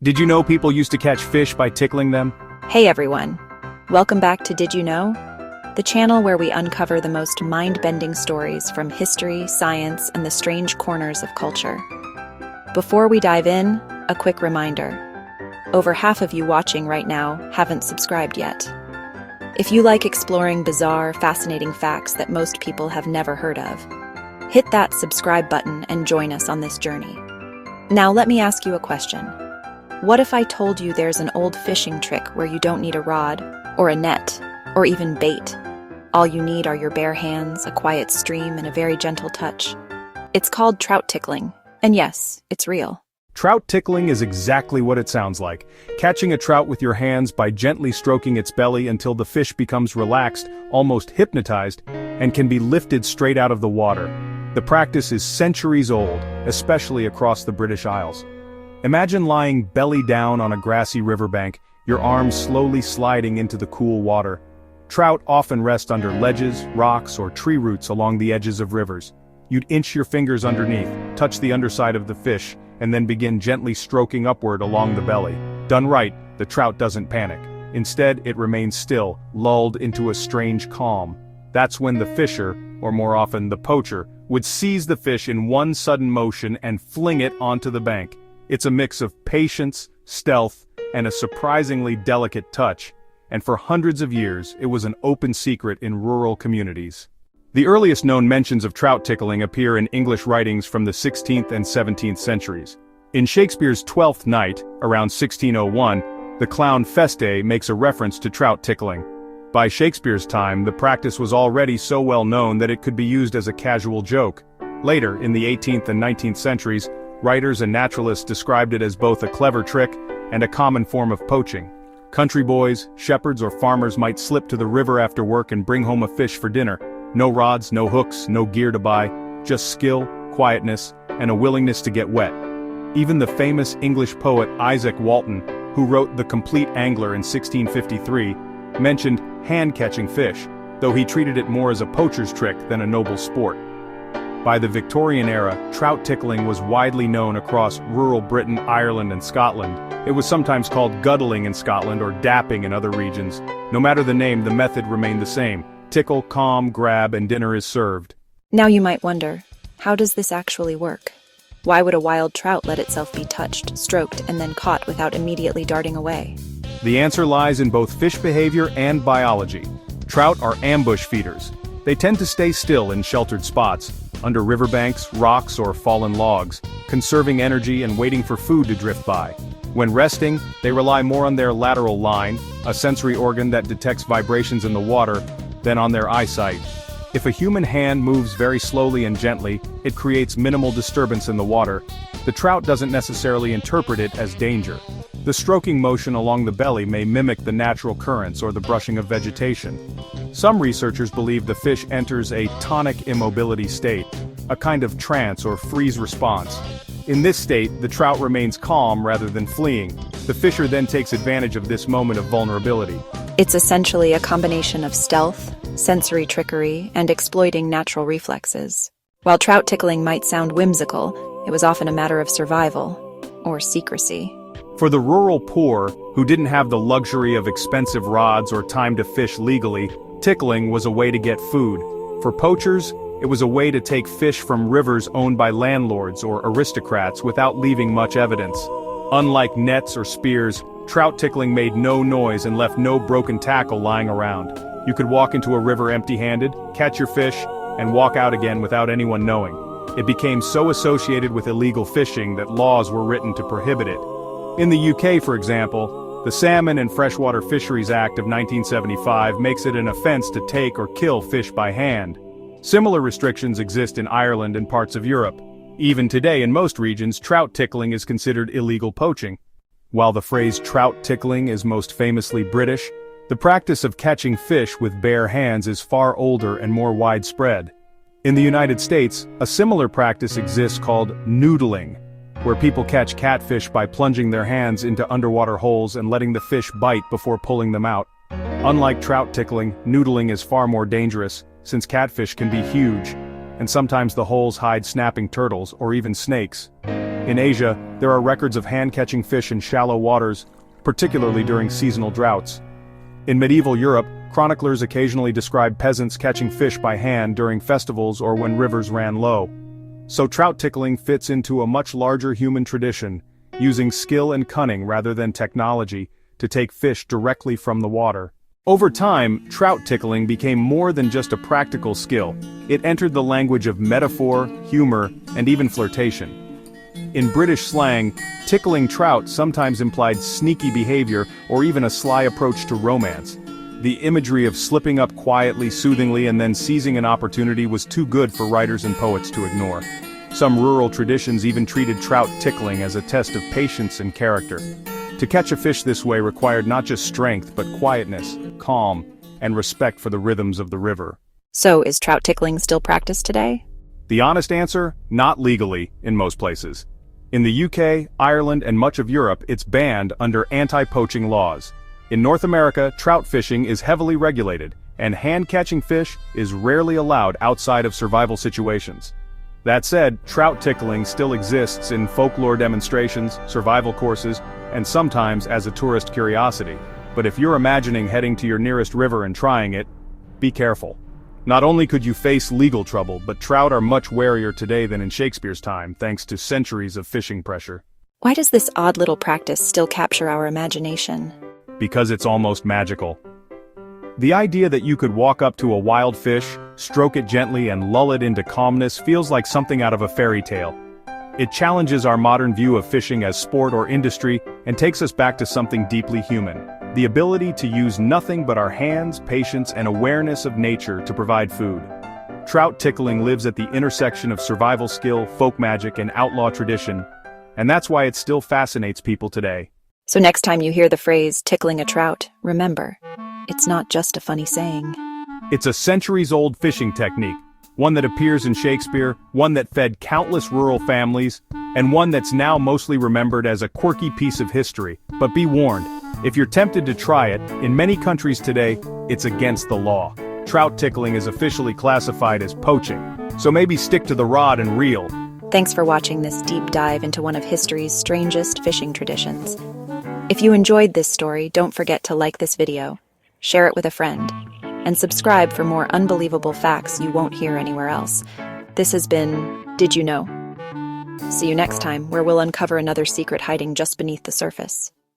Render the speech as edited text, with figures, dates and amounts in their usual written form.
Did you know people used to catch fish by tickling them? Hey everyone, welcome back to Did You Know? The channel where we uncover the most mind-bending stories from history, science, and the strange corners of culture. Before we dive in, a quick reminder. Over half of you watching right now haven't subscribed yet. If you like exploring bizarre, fascinating facts that most people have never heard of, hit that subscribe button and join us on this journey. Now let me ask you a question. What if I told you there's an old fishing trick where you don't need a rod, or a net, or even bait? All you need are your bare hands, a quiet stream, and a very gentle touch. It's called trout tickling, and yes, it's real. Trout tickling is exactly what it sounds like. Catching a trout with your hands by gently stroking its belly until the fish becomes relaxed, almost hypnotized, and can be lifted straight out of the water. The practice is centuries old, especially across the British Isles. Imagine lying belly down on a grassy riverbank, your arms slowly sliding into the cool water. Trout often rest under ledges, rocks, or tree roots along the edges of rivers. You'd inch your fingers underneath, touch the underside of the fish, and then begin gently stroking upward along the belly. Done right, the trout doesn't panic. Instead, it remains still, lulled into a strange calm. That's when the fisher, or more often the poacher, would seize the fish in one sudden motion and fling it onto the bank. It's a mix of patience, stealth, and a surprisingly delicate touch, and for hundreds of years it was an open secret in rural communities. The earliest known mentions of trout tickling appear in English writings from the 16th and 17th centuries. In Shakespeare's Twelfth Night, around 1601, the clown Feste makes a reference to trout tickling. By Shakespeare's time, the practice was already so well known that it could be used as a casual joke. Later, in the 18th and 19th centuries, writers and naturalists described it as both a clever trick and a common form of poaching. Country boys, shepherds, or farmers might slip to the river after work and bring home a fish for dinner. No rods, no hooks, no gear to buy, just skill, quietness, and a willingness to get wet. Even the famous English poet Isaac Walton, who wrote The Complete Angler in 1653, mentioned hand-catching fish, though he treated it more as a poacher's trick than a noble sport. By the Victorian era, trout tickling was widely known across rural Britain, Ireland, and Scotland. It was sometimes called guddling in Scotland or dapping in other regions. No matter the name, the method remained the same. Tickle, calm, grab, and dinner is served. Now you might wonder, how does this actually work? Why would a wild trout let itself be touched, stroked, and then caught without immediately darting away? The answer lies in both fish behavior and biology. Trout are ambush feeders. They tend to stay still in sheltered spots, under riverbanks, rocks, or fallen logs, conserving energy and waiting for food to drift by. When resting, they rely more on their lateral line, a sensory organ that detects vibrations in the water, than on their eyesight. If a human hand moves very slowly and gently, it creates minimal disturbance in the water. The trout doesn't necessarily interpret it as danger. The stroking motion along the belly may mimic the natural currents or the brushing of vegetation. Some researchers believe the fish enters a tonic immobility state, a kind of trance or freeze response. In this state, the trout remains calm rather than fleeing. The fisher then takes advantage of this moment of vulnerability. It's essentially a combination of stealth, sensory trickery, and exploiting natural reflexes. While trout tickling might sound whimsical, it was often a matter of survival, or secrecy. For the rural poor, who didn't have the luxury of expensive rods or time to fish legally, tickling was a way to get food. For poachers, it was a way to take fish from rivers owned by landlords or aristocrats without leaving much evidence. Unlike nets or spears, trout tickling made no noise and left no broken tackle lying around. You could walk into a river empty-handed, catch your fish, and walk out again without anyone knowing. It became so associated with illegal fishing that laws were written to prohibit it. In the UK, for example, the Salmon and Freshwater Fisheries Act of 1975 makes it an offense to take or kill fish by hand. Similar restrictions exist in Ireland and parts of Europe. Even today in most regions, trout tickling is considered illegal poaching. While the phrase trout tickling is most famously British, the practice of catching fish with bare hands is far older and more widespread. In the United States, a similar practice exists called noodling, where people catch catfish by plunging their hands into underwater holes and letting the fish bite before pulling them out. Unlike trout tickling, noodling is far more dangerous, since catfish can be huge, and sometimes the holes hide snapping turtles or even snakes. In Asia, there are records of hand-catching fish in shallow waters, particularly during seasonal droughts. In medieval Europe, chroniclers occasionally describe peasants catching fish by hand during festivals or when rivers ran low. So trout tickling fits into a much larger human tradition, using skill and cunning rather than technology to take fish directly from the water. Over time, trout tickling became more than just a practical skill. It entered the language of metaphor, humor, and even flirtation. In British slang, tickling trout sometimes implied sneaky behavior or even a sly approach to romance. The imagery of slipping up quietly, soothingly, and then seizing an opportunity was too good for writers and poets to ignore. Some rural traditions even treated trout tickling as a test of patience and character. To catch a fish this way required not just strength but quietness, calm, and respect for the rhythms of the river. So, is trout tickling still practiced today? The honest answer, not legally, in most places. In the UK, Ireland, and much of Europe, it's banned under anti-poaching laws. In North America, trout fishing is heavily regulated, and hand-catching fish is rarely allowed outside of survival situations. That said, trout tickling still exists in folklore demonstrations, survival courses, and sometimes as a tourist curiosity. But if you're imagining heading to your nearest river and trying it, be careful. Not only could you face legal trouble, but trout are much warier today than in Shakespeare's time, thanks to centuries of fishing pressure. Why does this odd little practice still capture our imagination? Because it's almost magical. The idea that you could walk up to a wild fish, stroke it gently and lull it into calmness feels like something out of a fairy tale. It challenges our modern view of fishing as sport or industry and takes us back to something deeply human. The ability to use nothing but our hands, patience, and awareness of nature to provide food. Trout tickling lives at the intersection of survival skill, folk magic, and outlaw tradition, and that's why it still fascinates people today. So next time you hear the phrase tickling a trout, remember, it's not just a funny saying. It's a centuries-old fishing technique, one that appears in Shakespeare, one that fed countless rural families, and one that's now mostly remembered as a quirky piece of history. But be warned, if you're tempted to try it, in many countries today, it's against the law. Trout tickling is officially classified as poaching, so maybe stick to the rod and reel. Thanks for watching this deep dive into one of history's strangest fishing traditions. If you enjoyed this story, don't forget to like this video, share it with a friend, and subscribe for more unbelievable facts you won't hear anywhere else. This has been Did You Know? See you next time, where we'll uncover another secret hiding just beneath the surface.